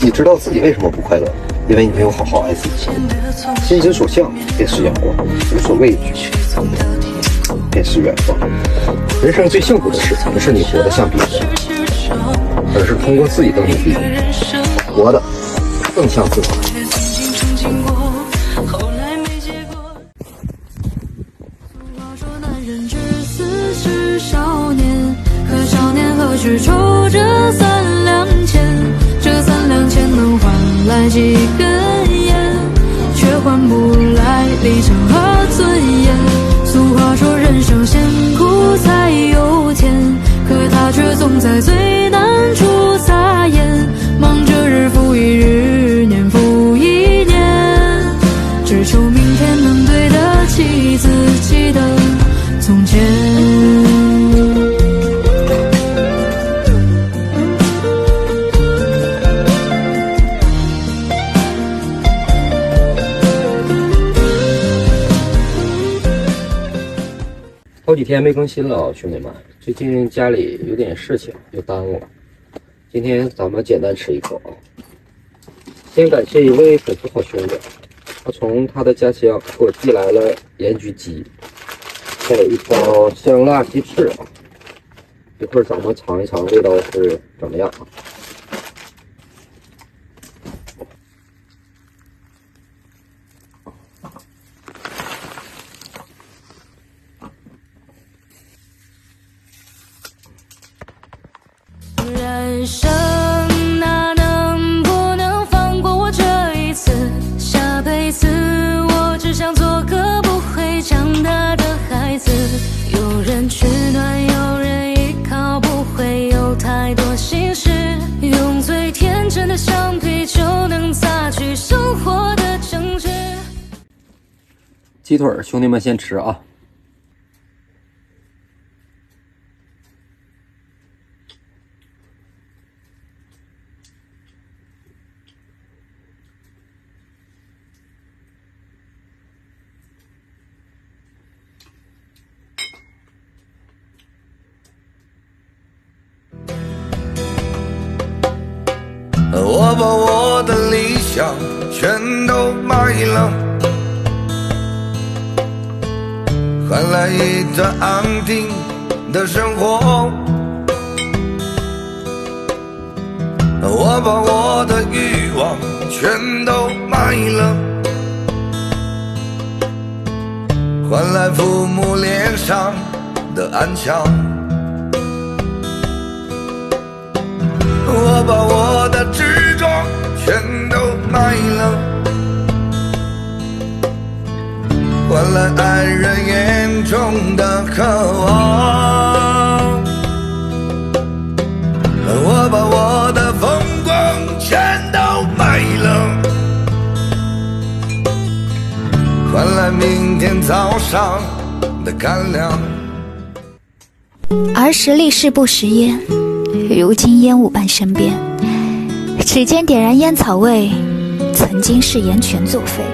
你知道自己为什么不快乐，因为你没有好好爱自己。心之所向，便是阳光；无所畏惧，便是远方。人生最幸福的事，不是你活得像别人，而是通过自己的努力，活得更像自己。何须愁这3两钱？这3两钱能换来几根烟，却换不来理想和尊严。俗话说人生先苦才有甜，可他却总在最难处撒盐。忙着日复一日，年复一年，只求明天能对得起自己的从前。好几天没更新了啊，兄弟们，最近家里有点事情，又耽误了。今天咱们简单吃一口啊。先感谢一位粉丝好兄弟，他从他的家乡给我寄来了盐焗鸡，还有一包香辣鸡翅啊。一会儿咱们尝一尝味道是怎么样啊。人生哪能不能放过我这一次？下辈子我只想做个不会长大的孩子。有人取暖，有人依靠，不会有太多心事。用最天真的橡皮就能擦去生活的争执。鸡腿兄弟们先吃啊。我把我的理想全都卖了，换来一段安定的生活。我把我的欲望全都卖了，换来父母脸上的安详。我把我的执着全都卖了，换来爱人眼中的渴望。我把我的风光全都卖了，换来明天早上的干粮。儿时立誓不食烟，如今烟雾伴身边，指尖点燃烟草味，曾经誓言全作废。